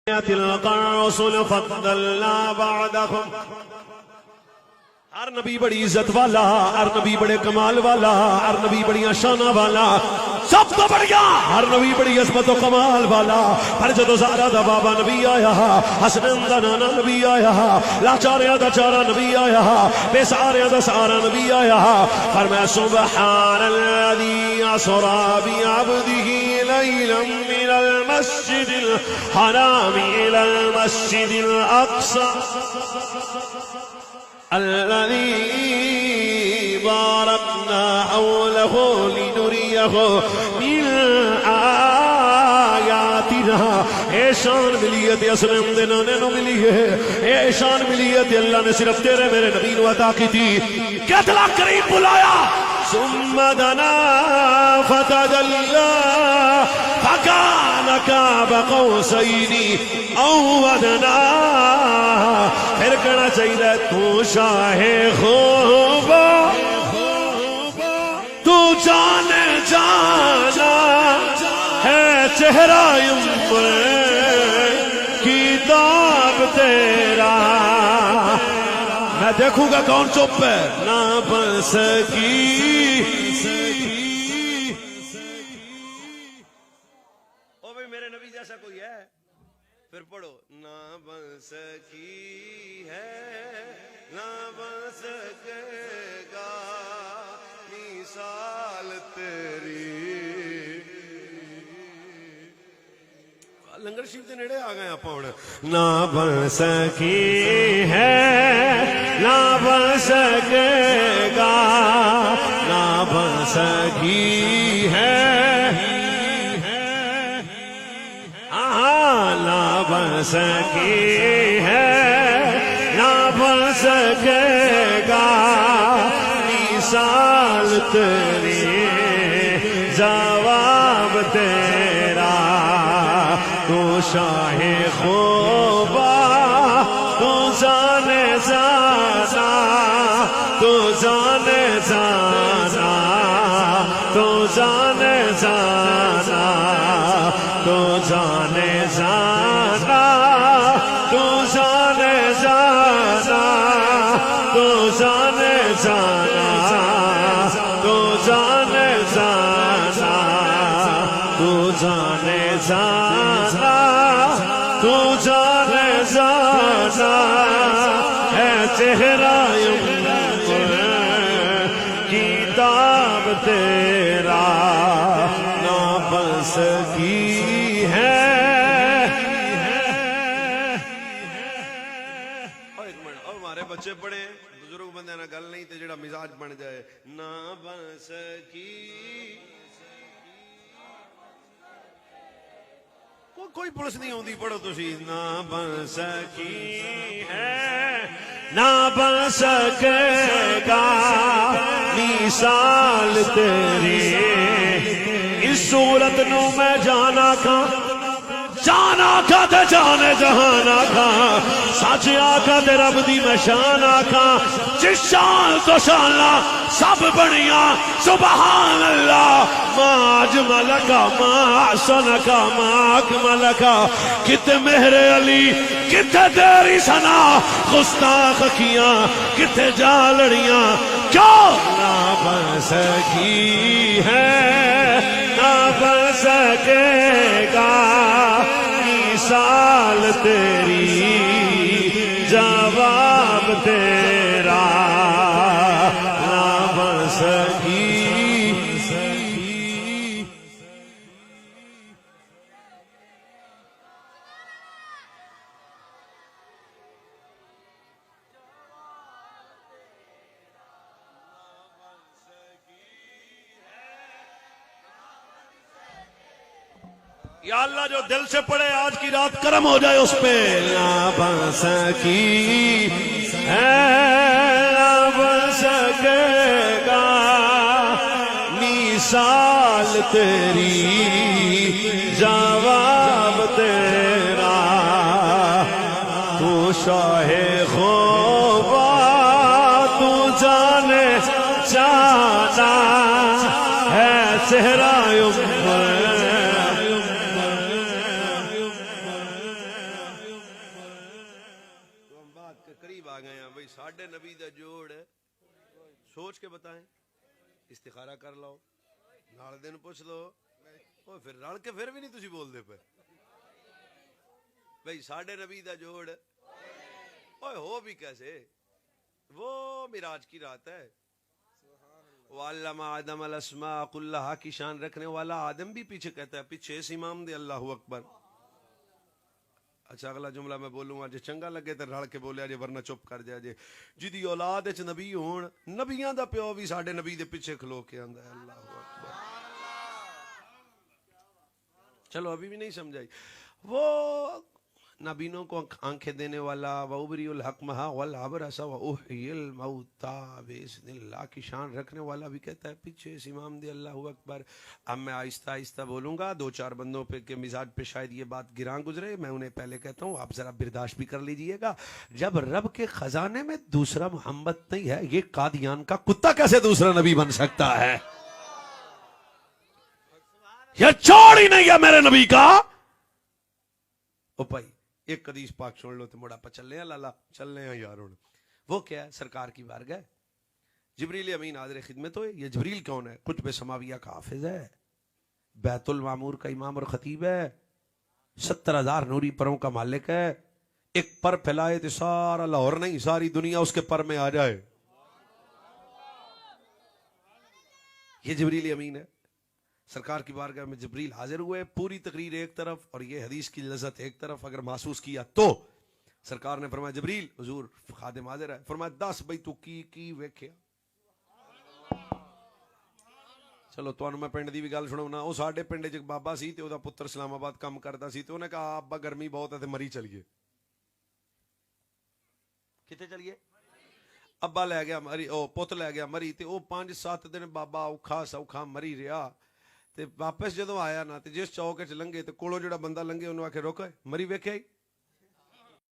تلك الرسل فضلنا بعضهم. ہر نبی بڑی عزت والا، ہر نبی بڑے کمال والا، ہر نبی بڑی شانہ والا، سب تو بڑھیا ہر نبی بڑی عظمت و کمال والا. پر جدو زہرا دا بابا نبی آیا، حسنین دا نانا نبی آیا، لاچاریاں دا چارا نبی آیا، بے ساریاں دا سارا نبی آیا. فرمایا سبحان الذی اسری بعبدہ لیلا من المسجد الحرام الى المسجد الاقصى الذي باركنا حوله لنريه من آياتنا. اے شان ملی ہے اسلام دے نانے نو ملی ہے، اے شان ملی ہے اللہ نے صرف تیرے میرے نبی نو عطا کی تھی. کتنا قریب بلایا. ثم دنا فتدلى فكان قاب قوسين او ادنى. پھر کہنا چاہیے تو شاہ خوب، تو جان جانا ہے چہرہ عمر کتاب تیرا. میں دیکھوں گا کون چپ ہے. نہ بن سکی او بھئی میرے نبی جیسا کوئی ہے؟ پھر پڑھو. نہ بن سکی ہے نہ بن سکے گا مثال تیری. لنگر شریف دے نیڑے آ گئے آپ ہن. نہ بن سکی ہے نہ بن سکے گا، نہ بن سکی ہے نہ بن سکی ہے نہ بن سکے گا مثال تیری. جواب تیرا تو شاہ خوبا، تو جانے جانا، تو جانے جانا، تو جانے جانا، تو جانے جانا، تو جانے جانا، تو جانے جانا، تو جانے جانا، تو جانے جانا، تو جانے جانا ہے چہرہ عمر کتاب تیرا. نہ بن سکی ہے. ہمارے بچے پڑھے بزرگ بندے نہ گل نہیں تے جڑا مزاج بن جائے. نہ بن سکی کوئی پولیس نہیں ہوندی. پڑھو تسی. نہ بن سکی ہے نہ بن سکے گا مثال تیری. اس صورت نو میں جانا کھا، جانا کھا تے جانے جہانا کھا، سچ آکھا تے رب دی میں شان آکھا. جس شان تو شانہ سب بنیاں سبحان اللہ. ما اجملکا ما احسنکا ما اکملکا. کتے مہر علی کتے تیری ثنا، گستاخ کیاں کتے جا لڑیاں. کیوں نہ بن سکی ہے نہ بن سکے گا مثال تیری. جواب تیرا نہ بن سکی. یا اللہ جو دل سے پڑھے آج کی رات کرم ہو جائے اس پہ. نہ بن سکی ہے نہ بن سکے گا مثال تیری. جواب تیرا تو شاہ خوبا، تو جانے جانا ہے چہرہ عمر آ گئے ہیں بھئی ساڈے نبی دا جوڑ سوچ کے بتائیں استخارہ کر لو نال دن پوچھ لو اوہ پھر رل کے پھر بھی نہیں تسی بول دے پہ بھئی ساڈے نبی دا جوڑ اوہ ہو بھی کیسے وہ معراج کی رات ہے وَعَلَّمَ آدم الاسماء كلها کی شان رکھنے والا آدم بھی پیچھے کہتا ہے پیچھے اس امام دے اللہ اکبر. اچھا اگلا جملہ میں بولوں گا جے چنگا لگے تے رل کے بولیا جے ورنہ چپ کر جائے جے جدی اولاد وچ نبی ہون نبیاں دا پیو بھی ساڈے نبی دے پیچھے کھلو کے آندا ہے اللہ اکبر. چلو ابھی بھی نہیں سمجھائی. وہ نابینوں کو آنکھیں دینے والا وَأُبْرِئُ الْحَقْمَهَا وَالْأَبْرَصَ وَأُحْيِي الْمَوْتَى بِإِذْنِ اللہ کی شان رکھنے والا بھی کہتا ہے پیچھے اس امام دے اللہ اکبر. اب میں آہستہ آہستہ بولوں گا دو چار بندوں پہ کے مزاج پہ شاید یہ بات گراں گزرے میں انہیں پہلے کہتا ہوں آپ ذرا برداشت بھی کر لیجئے گا. جب رب کے خزانے میں دوسرا محمد نہیں ہے یہ قادیان کا کتا کیسے دوسرا نبی بن سکتا ہے؟ یہ چوڑ ہی نہیں ہے میرے نبی کا. او بھائی ایک حدیث پاک سن لو تو مڑا پا چلنے ہیں لالا چلنے ہیں یار. وہ کیا ہے سرکار کی بارگاہ جبریل امین حاضر خدمت ہوئے. یہ جبریل کون ہے؟ قطب سماویہ کا حافظ ہے بیت المعمور کا امام اور خطیب ہے 70,000 نوری پروں کا مالک ہے. ایک پر پھیلائے تو سارا لاہور نہیں ساری دنیا اس کے پر میں آ جائے. یہ جبریل امین ہے. سرکار کی بارگاہ میں جبریل حاضر ہوئے پوری تقریر ایک طرف اور یہ حدیث کی لذت ایک طرف. اگر محسوس کیا تو سرکار نے فرمایا جبریل حضور خادم حاضر ہے. فرمایا 10 بھئی تو کی ویکھیا. چلو تانوں میں پنڈ دی بھی گل سناؤنا. او ساڈے پنڈ وچ بابا سی تے او دا پتر اسلام آباد کام کردا سی تے اونے کہا ابا گرمی بہت ہے تے مری چلیے. کتے چلیے؟ ابا لے گیا مری او پت لے گیا مری تے او 5-7 دن بابا اوکھا سوکھا مری رہیا. تے واپس جدوں آیا نا تے جس چوک وچ لنگے تے کولوں جڑا بندہ لنگے اونوں آکھے رک مری ویکھیا